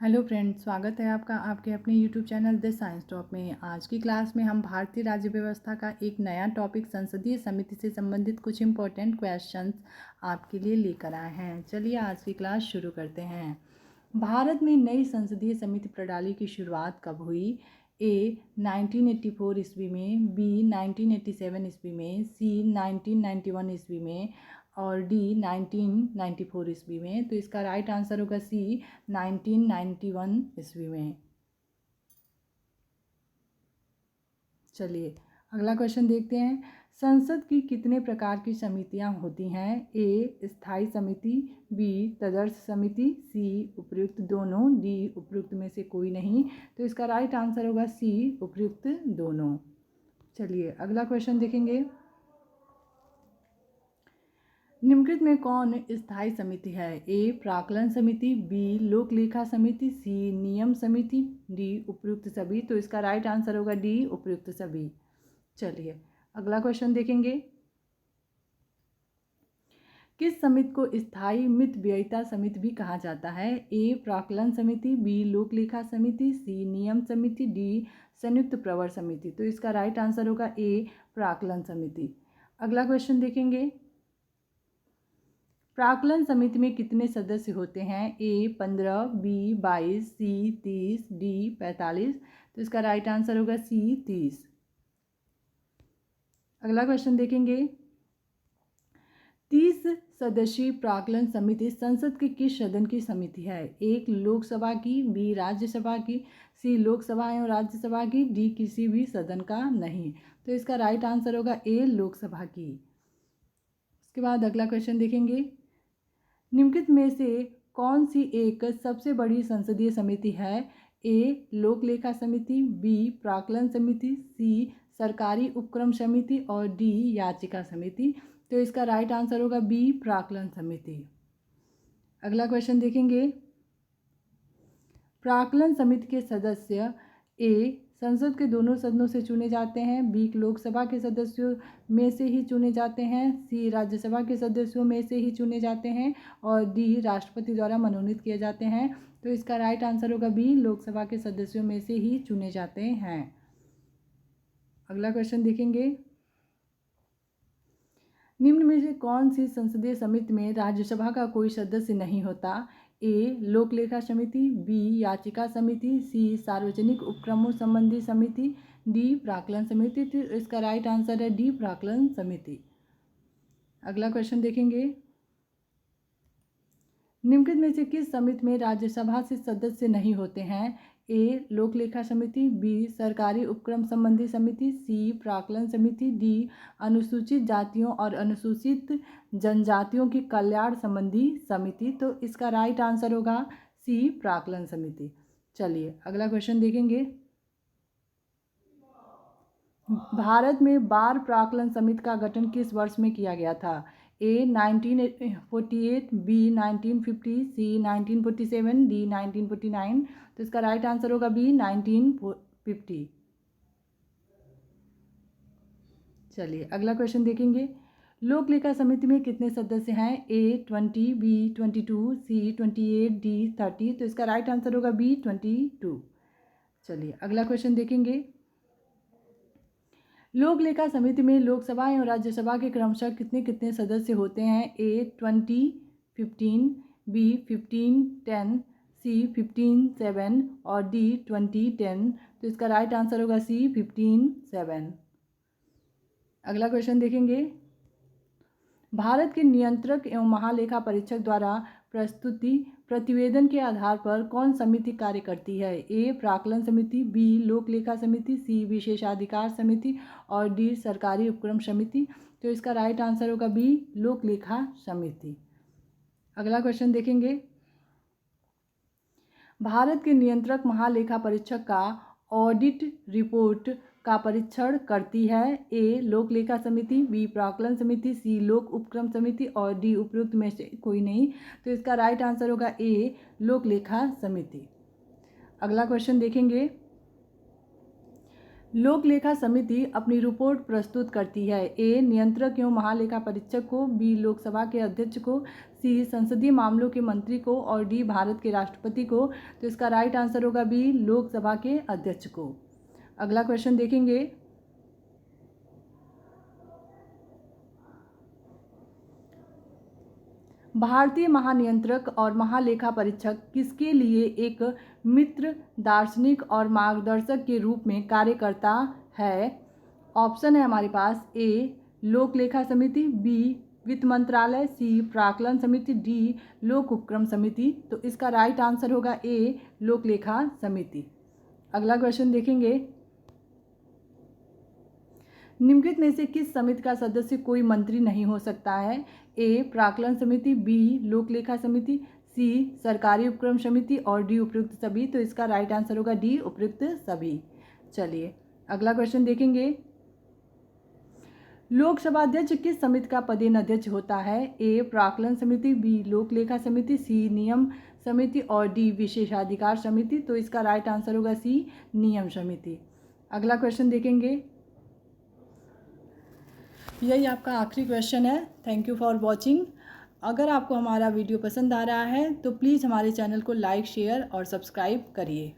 Hello friends, स्वागत है आपका आपके अपने YouTube channel the science top में। आज की क्लास में हम भारतीय राज्य व्यवस्था का एक नया टॉपिक संसदीय समिति से संबंधित कुछ इम्पोर्टेंट क्वेश्चंस आपके लिए लेकर आए हैं। चलिए आज की क्लास शुरू करते हैं। भारत में नई संसदीय समिति प्रणाली की शुरुआत कब हुई? ए 1984 ईस्वी में, बी 1987 ईस्वी में, सी 1991 ईस्वी में और डी 1994 ईस्वी में। तो इसका राइट आंसर होगा सी 1991 ईस्वी में। चलिए अगला क्वेश्चन देखते हैं। संसद की कितने प्रकार की समितियां होती हैं? ए स्थायी समिति, बी तदर्थ समिति, सी उपयुक्त दोनों, डी उपयुक्त में से कोई नहीं। तो इसका राइट आंसर होगा सी उपयुक्त दोनों। चलिए अगला क्वेश्चन देखेंगे। निम्नलिखित में कौन स्थायी समिति है? ए प्राक्कलन समिति, बी लोक लेखा समिति, सी नियम समिति, डी उपयुक्त सभी। तो इसका राइट आंसर होगा डी उपयुक्त सभी। चलिए अगला क्वेश्चन देखेंगे। किस समिति को स्थायी मित व्ययिता समिति भी कहा जाता है? ए प्राक्कलन समिति, बी लोक लेखा समिति, सी नियम समिति, डी संयुक्त प्रवर समिति। तो इसका राइट आंसर होगा ए प्राक्कलन समिति। अगला क्वेश्चन देखेंगे। प्राक्कलन समिति में कितने सदस्य होते हैं? ए 15, बी 22, सी 30, डी 45। तो इसका राइट आंसर होगा सी 30। अगला क्वेश्चन देखेंगे। 30 सदस्यीय प्राक्कलन समिति संसद के किस सदन की समिति है? एक लोकसभा की, बी राज्यसभा की, सी लोकसभा एवं राज्यसभा की, डी किसी भी सदन का नहीं। तो इसका राइट आंसर होगा ए लोकसभा की। उसके बाद अगला क्वेश्चन देखेंगे। निम्नलिखित में से कौन सी एक सबसे बड़ी संसदीय समिति है? ए लोक लेखा समिति, बी प्राक्कलन समिति, सी सरकारी उपक्रम समिति और डी याचिका समिति। तो इसका राइट आंसर होगा बी प्राक्कलन समिति। अगला क्वेश्चन देखेंगे। प्राक्कलन समिति के सदस्य ए संसद के दोनों सदनों से चुने जाते हैं, बी लोकसभा के सदस्यों में से ही चुने जाते हैं, सी राज्यसभा के सदस्यों में से ही चुने जाते हैं और डी राष्ट्रपति द्वारा मनोनीत किए जाते हैं। तो इसका राइट आंसर होगा बी लोकसभा के सदस्यों में से ही चुने जाते हैं। अगला क्वेश्चन देखेंगे। निम्न में से कौन सी संसदीय समिति में राज्यसभा का कोई सदस्य नहीं होता? ए लोक लेखा समिति, बी याचिका समिति, सी सार्वजनिक उपक्रमों संबंधी समिति, डी प्राक्कलन समिति। तो इसका राइट आंसर है डी प्राक्कलन समिति। अगला क्वेश्चन देखेंगे। निम्नलिखित में से किस समिति में राज्यसभा से सदस्य नहीं होते हैं? ए लोक लेखा समिति, बी सरकारी उपक्रम संबंधी समिति, सी प्राक्कलन समिति, डी अनुसूचित जातियों और अनुसूचित जनजातियों की कल्याण संबंधी समिति। तो इसका राइट आंसर होगा सी प्राक्कलन समिति। चलिए अगला क्वेश्चन देखेंगे। भारत में बार प्राक्कलन समिति का गठन किस वर्ष में किया गया था? ए 1948, बी 1950, सी 1947, डी 1949। तो इसका राइट आंसर होगा बी 1950। चलिए अगला क्वेश्चन देखेंगे। लोक लेखा समिति में कितने सदस्य हैं? ए 20, बी 22, सी 28, डी 30। तो इसका राइट आंसर होगा बी 22। चलिए अगला क्वेश्चन देखेंगे। लोक लेखा समिति में लोकसभा एवं राज्यसभा के क्रमशः कितने कितने सदस्य होते हैं? ए 20, 15, बी 15, 10, सी 15, 7 और डी 20, 10। तो इसका राइट आंसर होगा सी 15, 7। अगला क्वेश्चन देखेंगे। भारत के नियंत्रक एवं महालेखा परीक्षक द्वारा प्रस्तुति प्रतिवेदन के आधार पर कौन समिति कार्य करती है? ए प्राक्कलन समिति, बी लोक लेखा समिति, सी विशेषाधिकार समिति और डी सरकारी उपक्रम समिति। तो इसका राइट आंसर होगा बी लोक लेखा समिति। अगला क्वेश्चन देखेंगे। भारत के नियंत्रक महालेखा परीक्षक का ऑडिट रिपोर्ट का परीक्षण करती है? ए लोक लेखा समिति, बी प्राक्कलन समिति, सी लोक उपक्रम समिति और डी उपयुक्त में से कोई नहीं। तो इसका राइट आंसर होगा ए लोक लेखा समिति। अगला क्वेश्चन देखेंगे। लोक लेखा समिति अपनी रिपोर्ट प्रस्तुत करती है? ए नियंत्रक एवं महालेखा परीक्षक को, बी लोकसभा के अध्यक्ष को, सी संसदीय मामलों के मंत्री को और डी भारत के राष्ट्रपति को। तो इसका राइट आंसर होगा बी लोकसभा के अध्यक्ष को। अगला क्वेश्चन देखेंगे। भारतीय महानियंत्रक और महालेखा परीक्षक किसके लिए एक मित्र, दार्शनिक और मार्गदर्शक के रूप में कार्य करता है? ऑप्शन है हमारे पास ए लोक लेखा समिति, बी वित्त मंत्रालय, सी प्राक्कलन समिति, डी लोक उपक्रम समिति। तो इसका राइट आंसर होगा ए लोक लेखा समिति। अगला क्वेश्चन देखेंगे। निम्नलिखित में से किस समिति का सदस्य कोई मंत्री नहीं हो सकता है? ए प्राक्कलन समिति, बी लोक लेखा समिति, सी सरकारी उपक्रम समिति और डी उपयुक्त सभी। तो इसका राइट आंसर होगा डी उपयुक्त सभी। चलिए अगला क्वेश्चन देखेंगे। लोकसभा अध्यक्ष किस समिति का पदेन अध्यक्ष होता है? ए प्राक्कलन समिति, बी लोक लेखा समिति, सी नियम समिति और डी विशेषाधिकार समिति। तो इसका राइट आंसर होगा सी नियम समिति। अगला क्वेश्चन देखेंगे। यही आपका आखिरी क्वेश्चन है। Thank you for watching. अगर आपको हमारा वीडियो पसंद आ रहा है तो प्लीज़ हमारे चैनल को लाइक, शेयर और सब्सक्राइब करिए।